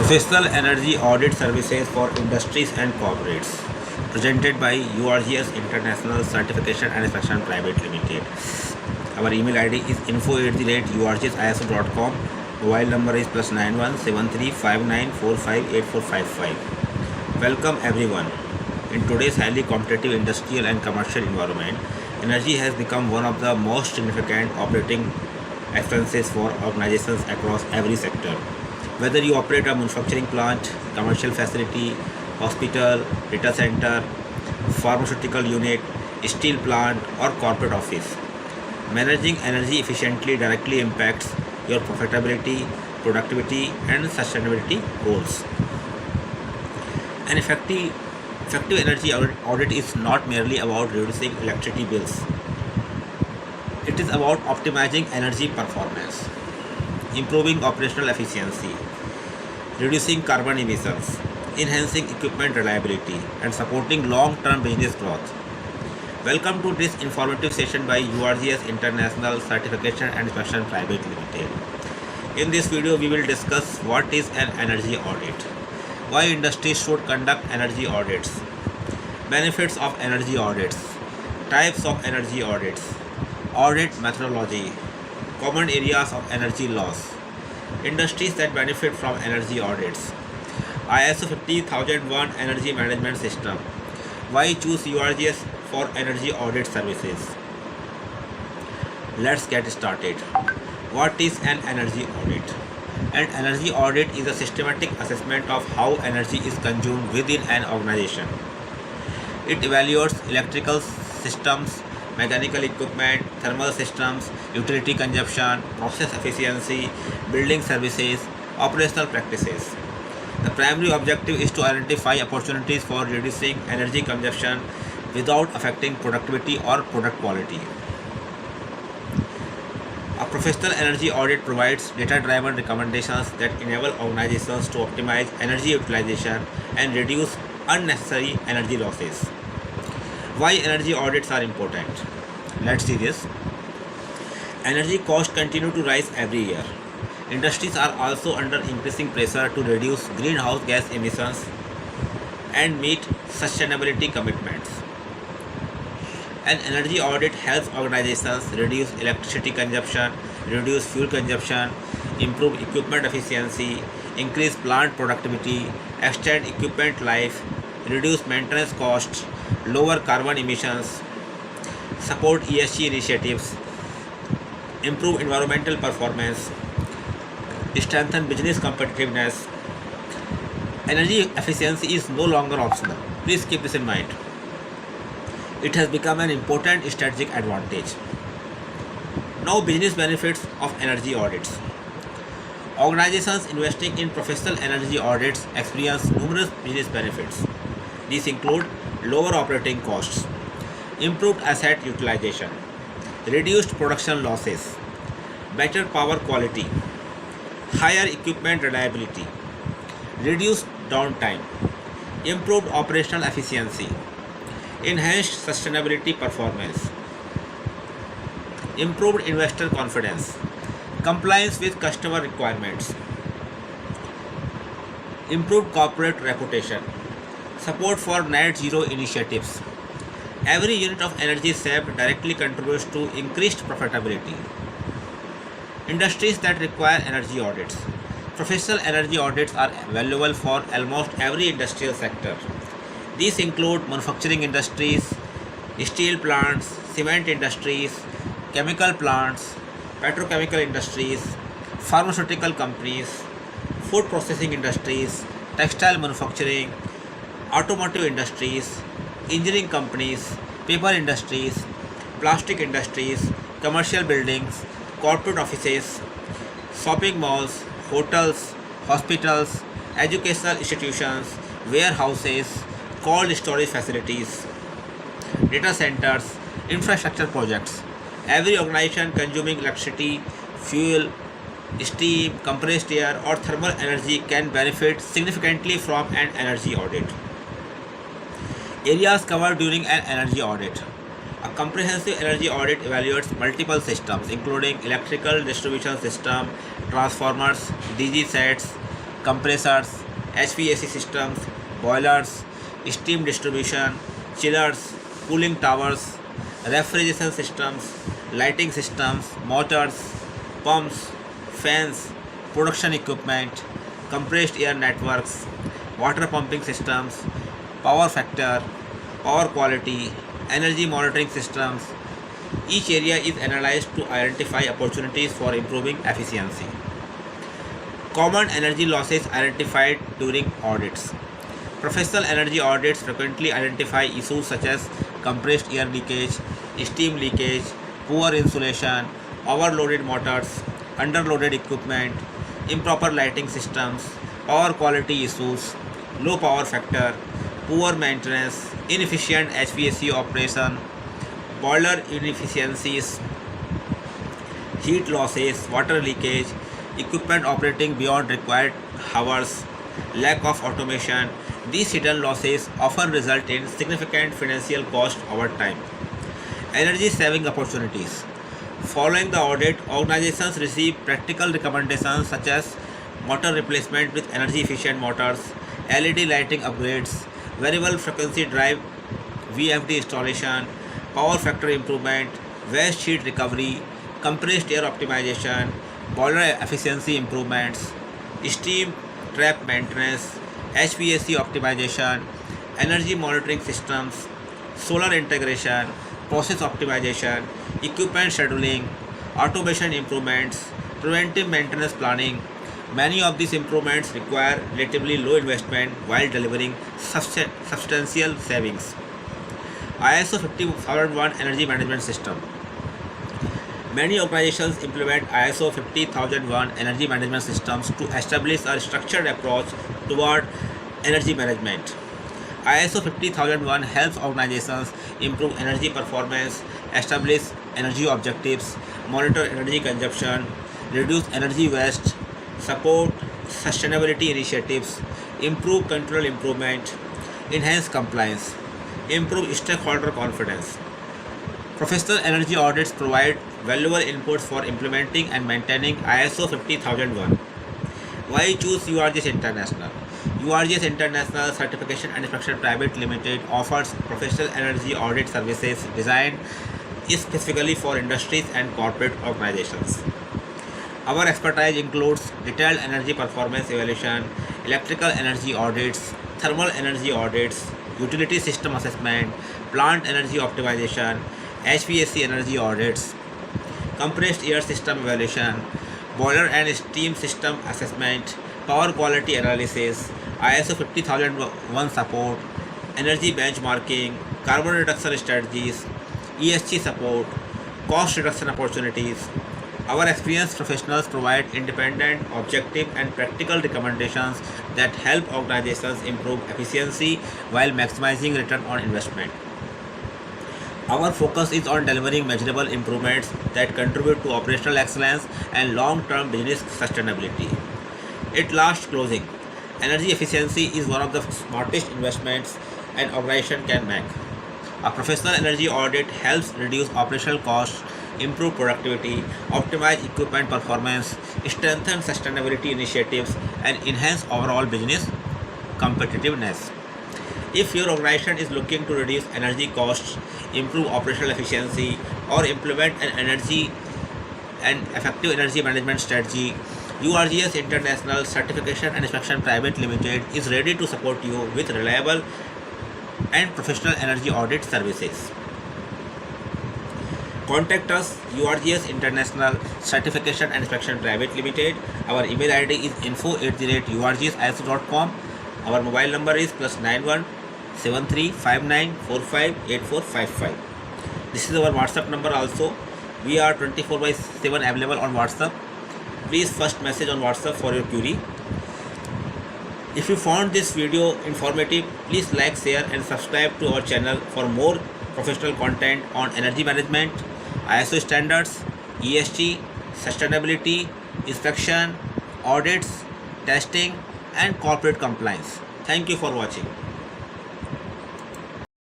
Professional Energy Audit Services for Industries and Corporates, presented by URGS International Certification and Inspection Private Limited. Our email ID is info@urgsiso.com. Mobile number is +91 7359458455. Welcome everyone. In today's highly competitive industrial and commercial environment, energy has become one of the most significant operating expenses for organizations across every sector. Whether you operate a manufacturing plant, commercial facility, hospital, data center, pharmaceutical unit, steel plant, or corporate office, managing energy efficiently directly impacts your profitability, productivity, and sustainability goals. An effective energy audit is not merely about reducing electricity bills. It is about optimizing energy performance, improving operational efficiency, reducing carbon emissions, enhancing equipment reliability, and supporting long-term business growth. Welcome to this informative session by URGS International Certification and Inspection Private Limited. In this video, we will discuss what is an energy audit, why industries should conduct energy audits, benefits of energy audits, types of energy audits, audit methodology, common areas of energy loss, industries that benefit from energy audits, ISO 50001 Energy Management System, why choose URGS for energy audit services. Let's get started. What is an energy audit? An energy audit is a systematic assessment of how energy is consumed within an organization. It evaluates electrical systems, mechanical equipment, thermal systems, utility consumption, process efficiency, building services, operational practices. The primary objective is to identify opportunities for reducing energy consumption without affecting productivity or product quality. A professional energy audit provides data-driven recommendations that enable organizations to optimize energy utilization and reduce unnecessary energy losses. Why energy audits are important? Let's see this. Energy costs continue to rise every year. Industries are also under increasing pressure to reduce greenhouse gas emissions and meet sustainability commitments. An energy audit helps organizations reduce electricity consumption, reduce fuel consumption, improve equipment efficiency, increase plant productivity, extend equipment life, reduce maintenance costs, lower carbon emissions, support ESG initiatives, improve environmental performance, strengthen business competitiveness. Energy efficiency is no longer optional. Please keep this in mind. It has become an important strategic advantage. Now, business benefits of energy audits. Organizations investing in professional energy audits experience numerous business benefits. These include lower operating costs, improved asset utilization, reduced production losses, better power quality, higher equipment reliability, reduced downtime, improved operational efficiency, enhanced sustainability performance, improved investor confidence, compliance with customer requirements, improved corporate reputation, support for net zero initiatives. Every unit of energy saved directly contributes to increased profitability. Industries that require energy audits. Professional energy audits are valuable for almost every industrial sector. These include manufacturing industries, steel plants, cement industries, chemical plants, petrochemical industries, pharmaceutical companies, food processing industries, textile manufacturing, automotive industries, engineering companies, paper industries, plastic industries, commercial buildings, corporate offices, shopping malls, hotels, hospitals, educational institutions, warehouses, cold storage facilities, data centers, infrastructure projects. Every organization consuming electricity, fuel, steam, compressed air, or thermal energy can benefit significantly from an energy audit. Areas covered during an energy audit. A comprehensive energy audit evaluates multiple systems, including electrical distribution system, transformers, DG sets, compressors, HVAC systems, boilers, steam distribution, chillers, cooling towers, refrigeration systems, lighting systems, motors, pumps, fans, production equipment, compressed air networks, water pumping systems, power factor, power quality, energy monitoring systems. Each area is analyzed to identify opportunities for improving efficiency. Common energy losses identified during audits. Professional energy audits frequently identify issues such as compressed air leakage, steam leakage, poor insulation, overloaded motors, underloaded equipment, improper lighting systems, power quality issues, low power factor, poor maintenance, inefficient HVAC operation, boiler inefficiencies, heat losses, water leakage, equipment operating beyond required hours, lack of automation. These hidden losses often result in significant financial cost over time. Energy saving opportunities. Following the audit, organizations receive practical recommendations such as motor replacement with energy efficient motors, LED lighting upgrades, variable frequency drive VFD installation, power factor improvement, waste heat recovery, compressed air optimization, boiler efficiency improvements, steam trap maintenance, HVAC optimization, energy monitoring systems, solar integration, process optimization, equipment scheduling, automation improvements, preventive maintenance planning. Many of these improvements require relatively low investment while delivering substantial savings. ISO 50001 Energy Management System. Many organizations implement ISO 50001 energy management systems to establish a structured approach toward energy management. ISO 50001 helps organizations improve energy performance, establish energy objectives, monitor energy consumption, reduce energy waste, support sustainability initiatives, improve control improvement, enhance compliance, improve stakeholder confidence. Professional energy audits provide valuable inputs for implementing and maintaining ISO 50001. Why choose URGS International? URGS International Certification and Inspection Private Limited offers professional energy audit services designed specifically for industries and corporate organizations. Our expertise includes detailed energy performance evaluation, electrical energy audits, thermal energy audits, utility system assessment, plant energy optimization, HVAC energy audits, compressed air system evaluation, boiler and steam system assessment, power quality analysis, ISO 50001 support, energy benchmarking, carbon reduction strategies, ESG support, cost reduction opportunities. Our experienced professionals provide independent, objective, and practical recommendations that help organizations improve efficiency while maximizing return on investment. Our focus is on delivering measurable improvements that contribute to operational excellence and long-term business sustainability. At last closing, energy efficiency is one of the smartest investments an organization can make. A professional energy audit helps reduce operational costs, improve productivity, optimize equipment performance, strengthen sustainability initiatives, and enhance overall business competitiveness. If your organization is looking to reduce energy costs, improve operational efficiency, or implement an energy and effective energy management strategy, URGS International Certification and Inspection Private Limited is ready to support you with reliable and professional energy audit services. Contact us, URGS International Certification and Inspection Private Limited. Our email ID is info@urgsiso.com. Our mobile number is +91 7359458455. This is our WhatsApp number also. We are 24/7 available on WhatsApp. Please first message on WhatsApp for your query. If you found this video informative, please like, share and subscribe to our channel for more professional content on energy management, ISO standards, ESG, sustainability, inspection, audits, testing and corporate compliance. Thank you for watching.